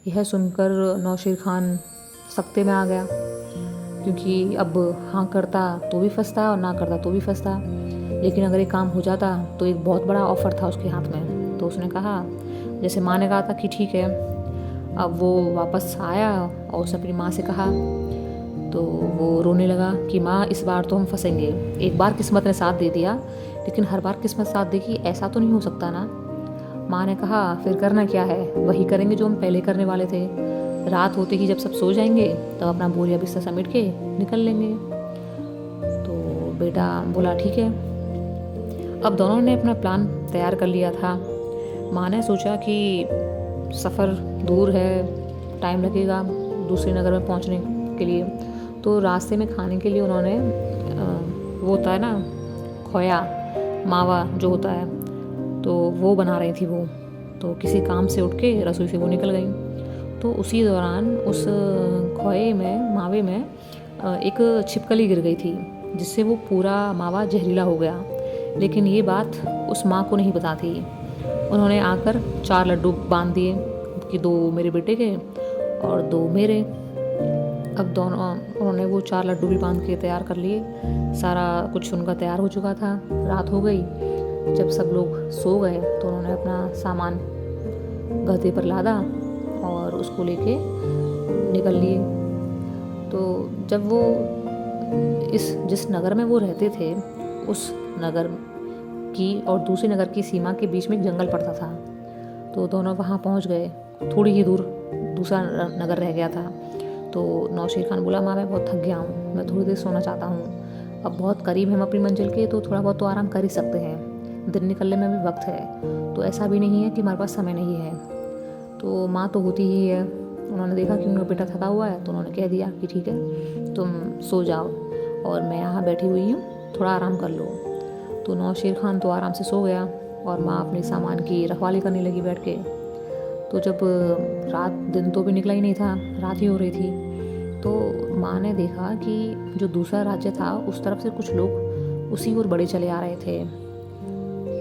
यह सुनकर नौशीर खान सख्ते में आ गया, क्योंकि अब हाँ करता तो भी फंसता और ना करता तो भी फंसता। लेकिन अगर ये काम हो जाता तो एक बहुत बड़ा ऑफ़र था उसके हाथ में। तो उसने कहा, जैसे माँ ने कहा था कि ठीक है। अब वो वापस आया और उसने अपनी माँ से कहा, तो वो रोने लगा कि माँ इस बार तो हम फंसेंगे। एक बार किस्मत ने साथ दे दिया, लेकिन हर बार किस्मत साथ देगी ऐसा तो नहीं हो सकता ना। माँ ने कहा, फिर करना क्या है, वही करेंगे जो हम पहले करने वाले थे। रात होते ही जब सब सो जाएंगे तब अपना बोरिया बिस्तर समेट के निकल लेंगे। तो बेटा बोला ठीक है। अब दोनों ने अपना प्लान तैयार कर लिया था। माँ ने सोचा कि सफ़र दूर है, टाइम लगेगा दूसरे नगर में पहुँचने के लिए, तो रास्ते में खाने के लिए उन्होंने वो होता है ना खोया मावा जो होता है, तो वो बना रही थी वो। तो किसी काम से उठ के रसोई से वो निकल गई। तो उसी दौरान उस खोए में मावे में एक छिपकली गिर गई थी, जिससे वो पूरा मावा जहरीला हो गया। लेकिन ये बात उस माँ को नहीं पता थी। उन्होंने आकर 4 लड्डू बांध दिए कि 2 मेरे बेटे के और 2 मेरे। अब दोनों उन्होंने वो 4 लड्डू भी बांध के तैयार कर लिए। सारा कुछ उनका तैयार हो चुका था। रात हो गई। जब सब लोग सो गए तो उन्होंने अपना सामान गधे पर लादा और उसको लेके निकल लिए। तो जब वो जिस नगर में वो रहते थे, उस नगर की और दूसरे नगर की सीमा के बीच में एक जंगल पड़ता था। तो दोनों वहाँ पहुँच गए। थोड़ी ही दूर दूसरा नगर रह गया था। तो नौशीर खान बोला, माँ मैं बहुत थक गया हूँ, मैं थोड़ी देर सोना चाहता हूँ। अब बहुत करीब है हम अपनी मंजिल के, तो थोड़ा बहुत तो आराम कर ही सकते हैं, दिन निकलने में भी वक्त है, तो ऐसा भी नहीं है कि हमारे पास समय नहीं है। तो माँ तो होती ही है। उन्होंने देखा कि उनका बेटा थका हुआ है, तो उन्होंने कह दिया कि ठीक है तुम सो जाओ और मैं यहाँ बैठी हुई हूँ, थोड़ा आराम कर लो। तो नौशीर खान तो आराम से सो गया और माँ अपने सामान की रखवाली करने लगी बैठ के। तो जब रात, दिन तो भी निकला ही नहीं था, रात ही हो रही थी, तो माँ ने देखा कि जो दूसरा राज्य था उस तरफ से कुछ लोग उसी ओर बढ़े चले आ रहे थे।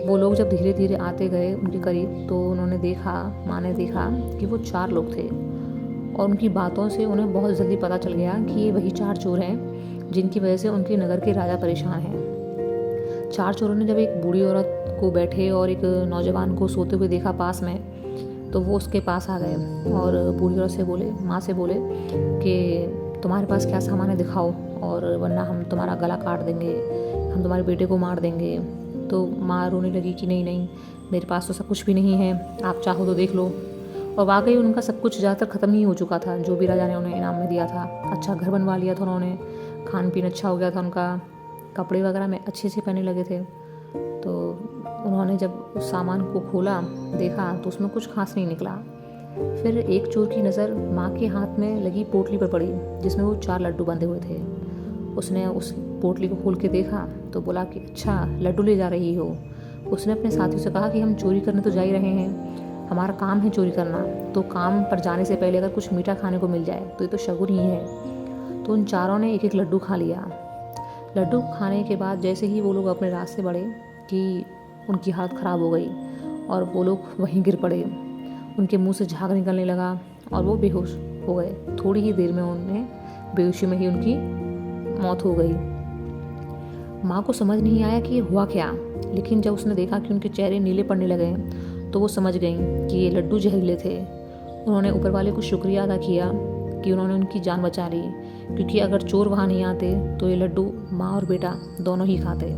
वो लोग जब धीरे धीरे आते गए उनके करीब, तो उन्होंने देखा, माँ ने देखा कि वो 4 लोग थे। और उनकी बातों से उन्हें बहुत जल्दी पता चल गया कि ये वही 4 चोर हैं जिनकी वजह से उनके नगर के राजा परेशान हैं। 4 चोरों ने जब एक बूढ़ी औरत को बैठे और एक नौजवान को सोते हुए देखा पास में, तो वो उसके पास आ गए और बूढ़ी औरत से बोले, माँ से बोले कि तुम्हारे पास क्या सामान है दिखाओ, और वरना हम तुम्हारा गला काट देंगे, हम तुम्हारे बेटे को मार देंगे। तो माँ रोने लगी कि नहीं नहीं, मेरे पास तो सब कुछ भी नहीं है, आप चाहो तो देख लो। और वाकई उनका सब कुछ ज़्यादातर ख़त्म ही हो चुका था, जो भी राजा ने उन्हें इनाम में दिया था। अच्छा घर बनवा लिया था उन्होंने, खान पीन अच्छा हो गया था उनका, कपड़े वगैरह में अच्छे से पहनने लगे थे। तो उन्होंने जब उस सामान को खोला, देखा, तो उसमें कुछ खास नहीं निकला। फिर एक चोर की नज़र माँ के हाथ में लगी पोटली पर पड़ी, जिसमें वो 4 लड्डू बंधे हुए थे। उसने उस पोटली को खोल के देखा तो बोला कि अच्छा लड्डू ले जा रही हो। उसने अपने साथियों से कहा कि हम चोरी करने तो जा ही रहे हैं, हमारा काम है चोरी करना, तो काम पर जाने से पहले अगर कुछ मीठा खाने को मिल जाए तो ये तो शगुन ही है। तो उन चारों ने एक एक लड्डू खा लिया। लड्डू खाने के बाद जैसे ही वो लोग अपने रास्ते बढ़े कि उनकी हालत ख़राब हो गई और वो लोग वहीं गिर पड़े। उनके मुंह से झाग निकलने लगा और वो बेहोश हो गए। थोड़ी ही देर में उन्हें बेहोशी में ही उनकी मौत हो गई। माँ को समझ नहीं आया कि ये हुआ क्या, लेकिन जब उसने देखा कि उनके चेहरे नीले पड़ने लगे तो वो समझ गई कि ये लड्डू जहरीले थे। उन्होंने ऊपर वाले को शुक्रिया अदा किया कि उन्होंने उनकी जान बचा ली, क्योंकि अगर चोर वहाँ नहीं आते तो ये लड्डू माँ और बेटा दोनों ही खाते।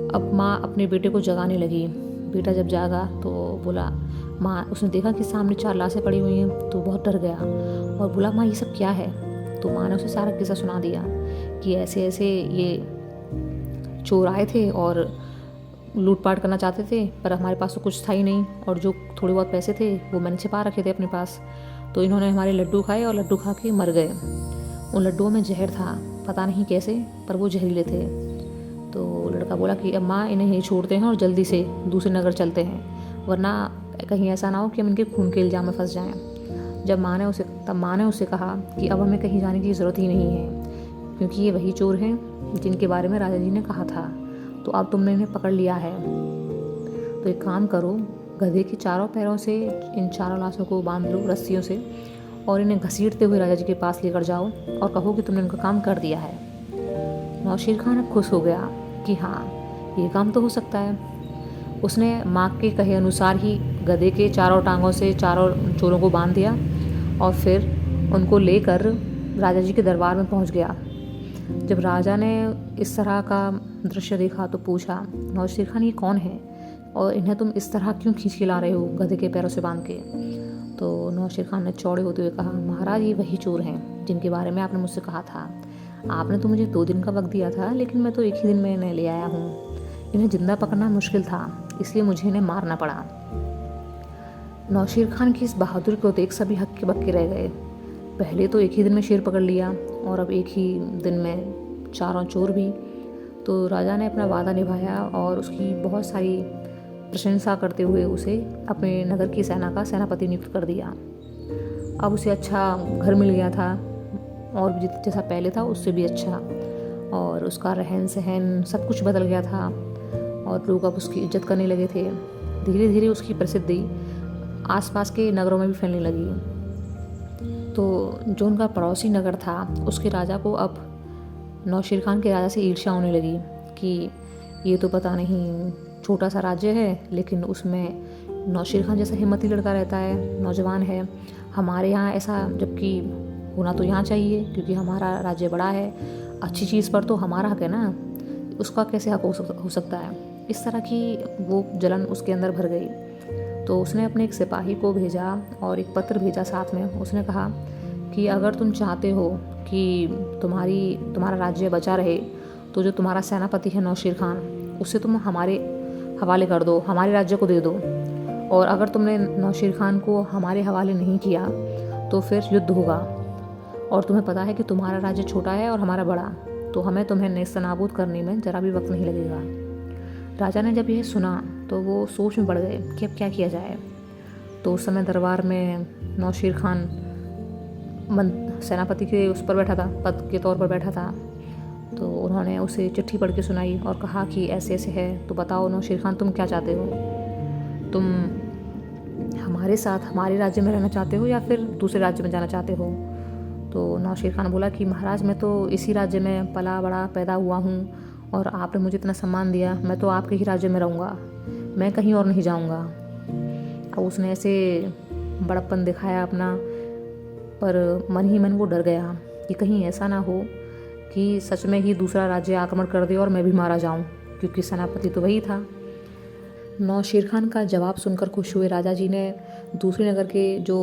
अब माँ अपने बेटे को जगाने लगी। बेटा जब जागा तो बोला, माँ, उसने देखा कि सामने 4 लाशें पड़ी हुई हैं, तो बहुत डर गया और बोला, माँ ये सब क्या है। तो माँ ने उसे सारा किस्सा सुना दिया कि ऐसे ऐसे ये चोर आए थे और लूटपाट करना चाहते थे, पर हमारे पास तो कुछ था ही नहीं, और जो थोड़े बहुत पैसे थे वो मैंने छिपा रखे थे अपने पास, तो इन्होंने हमारे लड्डू खाए और लड्डू खा के मर गए। उन लड्डुओं में जहर था, पता नहीं कैसे, पर वो जहरीले थे। तो लड़का बोला कि अब माँ इन्हें यहीं छोड़ते हैं और जल्दी से दूसरे नगर चलते हैं, वरना कहीं ऐसा ना हो कि हम इनके खून के इल्ज़ाम में फंस जाएं। तब माँ ने उसे कहा कि अब हमें कहीं जाने की ज़रूरत ही नहीं है, क्योंकि ये वही चोर हैं जिनके बारे में राजा जी ने कहा था, तो अब तुमने इन्हें पकड़ लिया है। तो एक काम करो, गधे के चारों पैरों से इन चारों लाशों को बांध लो रस्सियों से और इन्हें घसीटते हुए राजा जी के पास लेकर जाओ और कहो कि तुमने उनका काम कर दिया है। नौशीर खान अब खुश हो गया कि हाँ, ये काम तो हो सकता है। उसने माँ के कहे अनुसार ही गधे के चारों टांगों से चारों चोरों को बांध दिया और फिर उनको लेकर राजा जी के दरबार में पहुँच गया। जब राजा ने इस तरह का दृश्य देखा तो पूछा, नौशीर खान ये कौन है और इन्हें तुम इस तरह क्यों खींच के ला रहे हो गधे के पैरों से बांध के? तो नौशीर खान ने चौड़े होते हुए कहा, महाराज ये वही चोर हैं जिनके बारे में आपने मुझसे कहा था। आपने तो मुझे 2 दिन का वक्त दिया था, लेकिन मैं तो एक ही दिन में इन्हें ले आया हूँ। इन्हें जिंदा पकड़ना मुश्किल था, इसलिए मुझे इन्हें मारना पड़ा। नौशीर खान की इस बहादुरी को देख सभी हक्के बक्के रह गए। पहले तो एक ही दिन में शेर पकड़ लिया और अब एक ही दिन में चारों चोर भी। तो राजा ने अपना वादा निभाया और उसकी बहुत सारी प्रशंसा करते हुए उसे अपने नगर की सेना का सेनापति नियुक्त कर दिया। अब उसे अच्छा घर मिल गया था और जैसा पहले था उससे भी अच्छा, और उसका रहन सहन सब कुछ बदल गया था और लोग अब उसकी इज्जत करने लगे थे। धीरे धीरे उसकी प्रसिद्धि आसपास के नगरों में भी फैलने लगी। तो जो उनका पड़ोसी नगर था उसके राजा को अब नौशीर खान के राजा से ईर्ष्या होने लगी कि ये तो पता नहीं छोटा सा राज्य है, लेकिन उसमें नौशीर खान जैसा हिम्मती लड़का रहता है, नौजवान है। हमारे यहाँ ऐसा जबकि होना तो यहाँ चाहिए क्योंकि हमारा राज्य बड़ा है, अच्छी चीज़ पर तो हमारा हक है ना, उसका कैसे हक हो सकता है। इस तरह की वो जलन उसके अंदर भर गई। तो उसने अपने एक सिपाही को भेजा और एक पत्र भेजा साथ में। उसने कहा कि अगर तुम चाहते हो कि तुम्हारा राज्य बचा रहे तो जो तुम्हारा सेनापति है नौशीर खान, उससे तुम हमारे हवाले कर दो, हमारे राज्य को दे दो। और अगर तुमने नौशीर खान को हमारे हवाले नहीं किया तो फिर युद्ध होगा, और तुम्हें पता है कि तुम्हारा राज्य छोटा है और हमारा बड़ा, तो हमें तुम्हें नेस्तनाबूद करने में ज़रा भी वक्त नहीं लगेगा। राजा ने जब यह सुना तो वो सोच में पड़ गए कि अब क्या किया जाए। तो उस समय दरबार में नौशीर खान सेनापति के उस पर बैठा था, पद के तौर पर बैठा था। तो उन्होंने उसे चिट्ठी पढ़ के सुनाई और कहा कि ऐसे ऐसे है, तो बताओ नौशीर खान तुम क्या चाहते हो? तुम हमारे साथ हमारे राज्य में रहना चाहते हो या फिर दूसरे राज्य में जाना चाहते हो? तो नौशीर खान बोला कि महाराज मैं तो इसी राज्य में पला बड़ा पैदा हुआ हूँ और आपने मुझे इतना सम्मान दिया, मैं तो आपके ही राज्य में रहूँगा, मैं कहीं और नहीं जाऊँगा। अब उसने ऐसे बड़प्पन दिखाया अपना, पर मन ही मन वो डर गया कि कहीं ऐसा ना हो कि सच में ही दूसरा राज्य आक्रमण कर दे और मैं भी मारा जाऊं, क्योंकि सेनापति तो वही था। नौशीर खान का जवाब सुनकर खुश हुए राजा जी ने दूसरे नगर के जो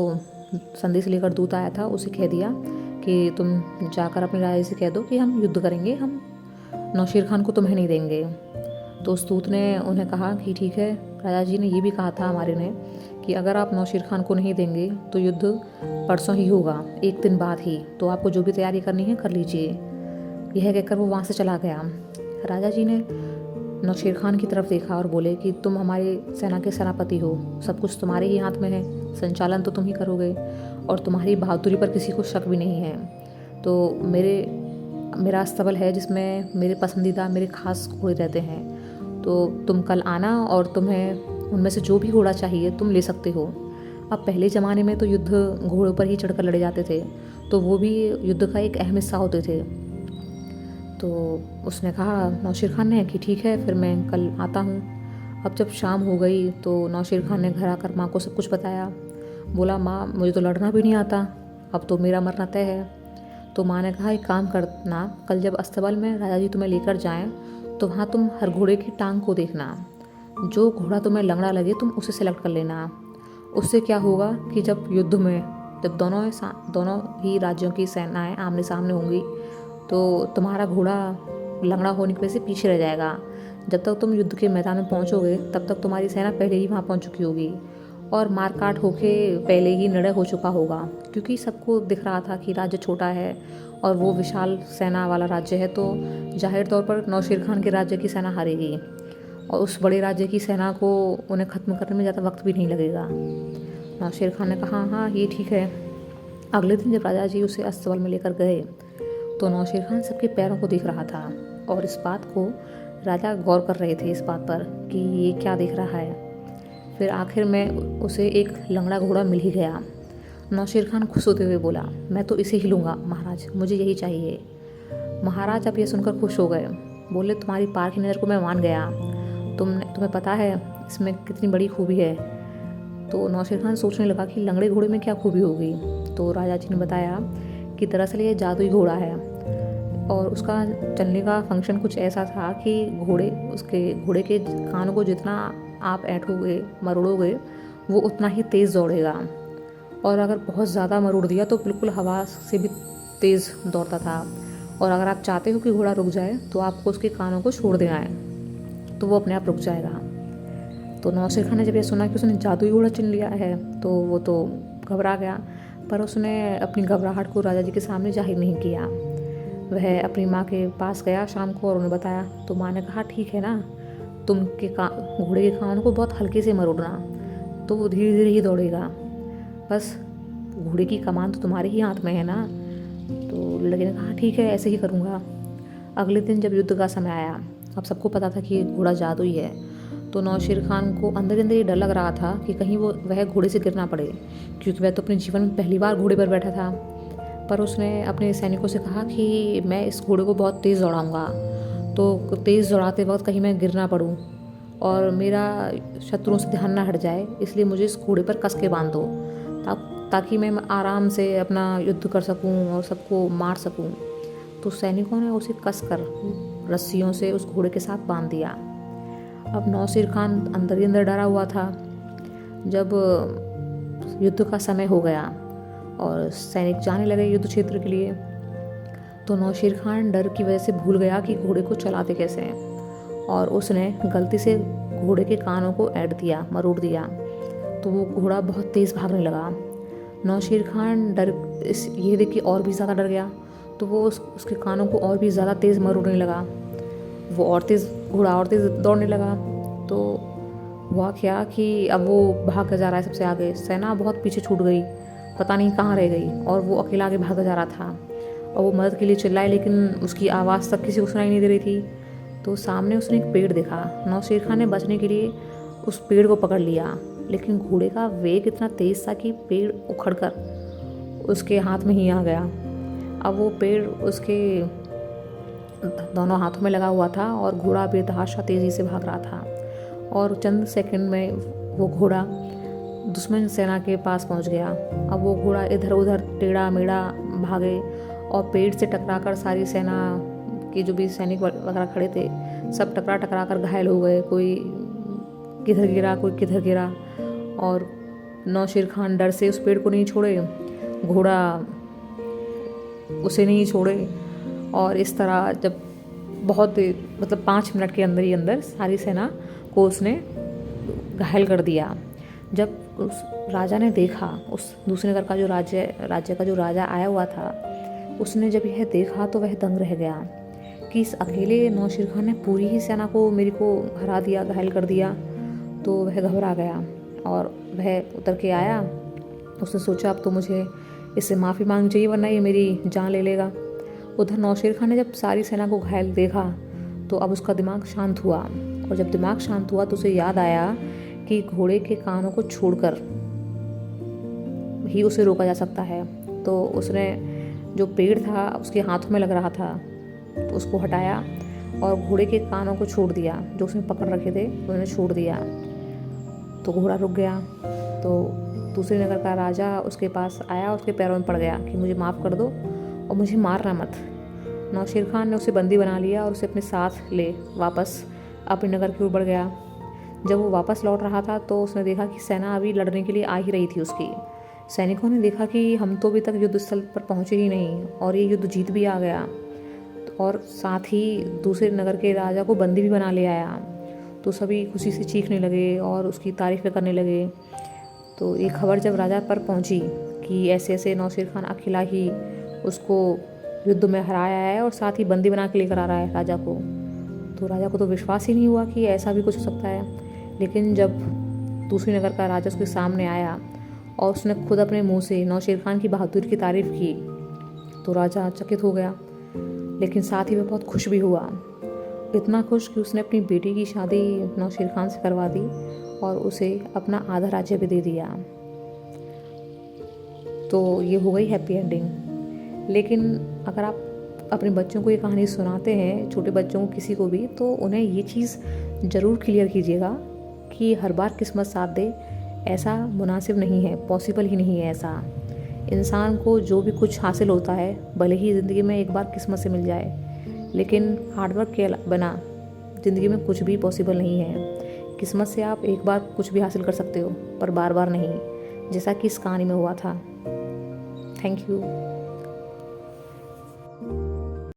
संदेश लेकर दूत आया था उसे कह दिया कि तुम जाकर अपने राजा से कह दो कि हम युद्ध करेंगे, हम नौशीर खान को तुम्हें नहीं देंगे। तो उस दूत ने उन्हें कहा कि ठीक है, राजा जी ने ये भी कहा था हमारे ने कि अगर आप नौशीर खान को नहीं देंगे तो युद्ध परसों ही होगा, 1 दिन बाद ही, तो आपको जो भी तैयारी करनी है कर लीजिए। यह कहकर वो वहाँ से चला गया। राजा जी ने नौशीर खान की तरफ देखा और बोले कि तुम हमारे सेना के सेनापति हो, सब कुछ तुम्हारे ही हाथ में है, संचालन तो तुम ही करोगे और तुम्हारी बहादुरी पर किसी को शक भी नहीं है। तो मेरा अस्तबल है जिसमें मेरे पसंदीदा मेरे खास घोड़े रहते हैं, तो तुम कल आना और तुम्हें उनमें से जो भी घोड़ा चाहिए तुम ले सकते हो। अब पहले ज़माने में तो युद्ध घोड़ों पर ही चढ़कर लड़े जाते थे, तो वो भी युद्ध का एक अहम हिस्सा होते थे। तो उसने कहा नौशीर खान ने कि ठीक है, फिर मैं कल आता हूँ। अब जब शाम हो गई तो नौशीर खान ने घर आकर माँ को सब कुछ बताया। बोला माँ मुझे तो लड़ना भी नहीं आता, अब तो मेरा मरना तय है। तो माँ ने कहा एक काम करना, कल जब अस्तबल में राजा जी तुम्हें लेकर जाएं तो वहाँ तुम हर घोड़े की टांग को देखना, जो घोड़ा तुम्हें लंगड़ा लगे तुम उसे सेलेक्ट कर लेना। उससे क्या होगा कि जब युद्ध में जब दोनों ही राज्यों की सेनाएं आमने सामने होंगी तो तुम्हारा घोड़ा लंगड़ा होने की वजह से पीछे रह जाएगा। जब तक तुम युद्ध के मैदान में पहुंचोगे तब तक तुम्हारी सेना पहले ही वहाँ पहुंच चुकी होगी और मारकाट होके पहले ही निर्णय हो चुका होगा, क्योंकि सबको दिख रहा था कि राज्य छोटा है और वो विशाल सेना वाला राज्य है, तो जाहिर तौर पर नौशीर खान के राज्य की सेना हारेगी और उस बड़े राज्य की सेना को उन्हें ख़त्म करने में ज़्यादा वक्त भी नहीं लगेगा। नौशीर खान ने कहा हाँ ये ठीक है। अगले दिन जब राजा जी उसे अस्तबल में लेकर गए तो नौशीर खान सबके पैरों को देख रहा था और इस बात को राजा गौर कर रहे थे इस बात पर कि ये क्या देख रहा है। फिर आखिर में उसे एक लंगड़ा घोड़ा मिल ही गया। नौशेर खान खुश होते हुए बोला, मैं तो इसे ही लूँगा महाराज, मुझे यही चाहिए। महाराज अब ये सुनकर खुश हो गए। बोले, तुम्हारी पारखी नज़र को मैं मान गया, तुम्हें पता है इसमें कितनी बड़ी खूबी है। तो नौशेर खान सोचने लगा कि लंगड़े घोड़े में क्या खूबी होगी। तो राजा जी ने बताया कि दरअसल ये जादुई घोड़ा है और उसका चलने का फंक्शन कुछ ऐसा था कि घोड़े के कानों को जितना आप ऐंठोगे मरोड़ोगे वो उतना ही तेज़ दौड़ेगा, और अगर बहुत ज़्यादा मरोड़ दिया तो बिल्कुल हवा से भी तेज़ दौड़ता था। और अगर आप चाहते हो कि घोड़ा रुक जाए तो आपको उसके कानों को छोड़ देना है, तो वो अपने आप रुक जाएगा। तो नौशेर खान ने जब यह सुना कि उसने जादुई घोड़ा चुन लिया है तो वो तो घबरा गया, पर उसने अपनी घबराहट को राजा जी के सामने जाहिर नहीं किया। वह अपनी माँ के पास गया शाम को और उन्हें बताया। तो माँ ने कहा, ठीक है ना, घोड़े के कानों को बहुत हल्के से मरोड़ना, तो वो धीरे धीरे ही दौड़ेगा, बस घोड़े की कमान तो तुम्हारे ही हाथ में है ना। तो लड़के ने कहा, ठीक है, ऐसे ही करूँगा। अगले दिन जब युद्ध का समय आया, अब सबको पता था कि घोड़ा जादुई है, तो नौशेर खान को अंदर अंदर ये डर लग रहा था कि कहीं वह घोड़े से गिर ना पड़े, क्योंकि वह तो अपने जीवन में पहली बार घोड़े पर बैठा था। पर उसने अपने सैनिकों से कहा कि मैं इस घोड़े को बहुत तेज़ दौड़ाऊँगा, तो तेज़ दौड़ाते वक्त कहीं मैं गिर ना पड़ूँ और मेरा शत्रुओं से ध्यान ना हट जाए, इसलिए मुझे इस घोड़े पर कस के बांध दो ताकि मैं आराम से अपना युद्ध कर सकूं और सबको मार सकूं। तो सैनिकों ने उसे कस कर रस्सियों से उस घोड़े के साथ बांध दिया। अब नौशेर खान अंदर ही अंदर डरा हुआ था। जब युद्ध का समय हो गया और सैनिक जाने लगे युद्ध क्षेत्र के लिए, तो नौशेर खान डर की वजह से भूल गया कि घोड़े को चलाते कैसे हैं, और उसने गलती से घोड़े के कानों को मरोड़ दिया। तो वो घोड़ा बहुत तेज़ भागने लगा। नौशेर खान ये देख के और भी ज़्यादा डर गया, तो वो उसके कानों को और भी ज़्यादा तेज़ मरोड़ने लगा। घोड़ा और तेज़ दौड़ने लगा। तो हुआ क्या कि अब वो भाग जा रहा है सबसे आगे, सेना बहुत पीछे छूट गई, पता नहीं कहाँ रह गई, और वो अकेला आगे भागा जा रहा था। और वो मदद के लिए चिल्लाए, लेकिन उसकी आवाज़ तक किसी को सुनाई नहीं दे रही थी। तो सामने उसने एक पेड़ देखा। नौशेर खान ने बचने के लिए उस पेड़ को पकड़ लिया, लेकिन घोड़े का वेग इतना तेज़ था कि पेड़ उखड़कर उसके हाथ में ही आ गया। अब वो पेड़ उसके दोनों हाथों में लगा हुआ था और घोड़ा बेतहाशा तेज़ी से भाग रहा था, और चंद सेकंड में वो घोड़ा दुश्मन सेना के पास पहुंच गया। अब वो घोड़ा इधर उधर टेढ़ा मेढ़ा भागे और पेड़ से टकराकर सारी सेना के जो भी सैनिक वगैरह खड़े थे सब टकरा कर घायल हो गए। कोई किधर गिरा, कोई किधर गिरा, और नौशेर खान डर से उस पेड़ को नहीं छोड़े, घोड़ा उसे नहीं छोड़े, और इस तरह जब 5 मिनट के अंदर ही अंदर सारी सेना को उसने घायल कर दिया। जब उस राजा ने देखा, उस दूसरे नगर का राज्य का जो राजा आया हुआ था, उसने जब यह देखा तो वह दंग रह गया कि इस अकेले नौशेर खान ने पूरी ही सेना को मेरे को हरा दिया, घायल कर दिया। तो वह घबरा गया और वह उतर के आया। उसने सोचा अब तो मुझे इससे माफ़ी मांगनी चाहिए, वरना ये मेरी जान ले लेगा। उधर नौशेर खान ने जब सारी सेना को घायल देखा तो अब उसका दिमाग शांत हुआ, और जब दिमाग शांत हुआ तो उसे याद आया कि घोड़े के कानों को छोड़कर ही उसे रोका जा सकता है। तो उसने जो पेड़ था उसके हाथों में लग रहा था तो उसको हटाया और घोड़े के कानों को छोड़ दिया, जो उसने पकड़ रखे थे उन्हें छोड़ दिया। तो घोड़ा रुक गया। तो दूसरे नगर का राजा उसके पास आया, उसके पैरों में पड़ गया कि मुझे माफ़ कर दो और मुझे मारना मत। नौशेर खान ने उसे बंदी बना लिया और उसे अपने साथ ले वापस अपने नगर की ओर बढ़ गया। जब वो वापस लौट रहा था तो उसने देखा कि सेना अभी लड़ने के लिए आ ही रही थी उसकी। सैनिकों ने देखा कि हम तो अभी तक युद्ध स्थल पर पहुँचे ही नहीं और ये युद्ध जीत भी आ गया, और साथ ही दूसरे नगर के राजा को बंदी भी बना ले आया। तो सभी खुशी से चीखने लगे और उसकी तारीफ़ें करने लगे। तो ये खबर जब राजा पर पहुंची कि ऐसे ऐसे नौशेर खान अकेला ही उसको युद्ध में हराया है और साथ ही बंदी बना के लेकर आ रहा है राजा को, तो राजा को तो विश्वास ही नहीं हुआ कि ऐसा भी कुछ हो सकता है। लेकिन जब दूसरी नगर का राजा उसके सामने आया और उसने खुद अपने मुंह से नौशेर खान की बहादुरी की तारीफ़ की, तो राजा चकित हो गया, लेकिन साथ ही वह बहुत खुश भी हुआ। इतना खुश कि उसने अपनी बेटी की शादी नौशेर खान से करवा दी और उसे अपना आधा राज्य भी दे दिया। तो ये हो गई हैप्पी एंडिंग। लेकिन अगर आप अपने बच्चों को ये कहानी सुनाते हैं, छोटे बच्चों को, किसी को भी, तो उन्हें ये चीज़ ज़रूर क्लियर कीजिएगा कि हर बार किस्मत साथ दे ऐसा मुनासिब नहीं है, पॉसिबल ही नहीं है ऐसा। इंसान को जो भी कुछ हासिल होता है, भले ही ज़िंदगी में एक बार किस्मत से मिल जाए, लेकिन हार्डवर्क के बिना ज़िंदगी में कुछ भी पॉसिबल नहीं है। किस्मत से आप एक बार कुछ भी हासिल कर सकते हो, पर बार बार नहीं, जैसा कि इस कहानी में हुआ था। Thank you.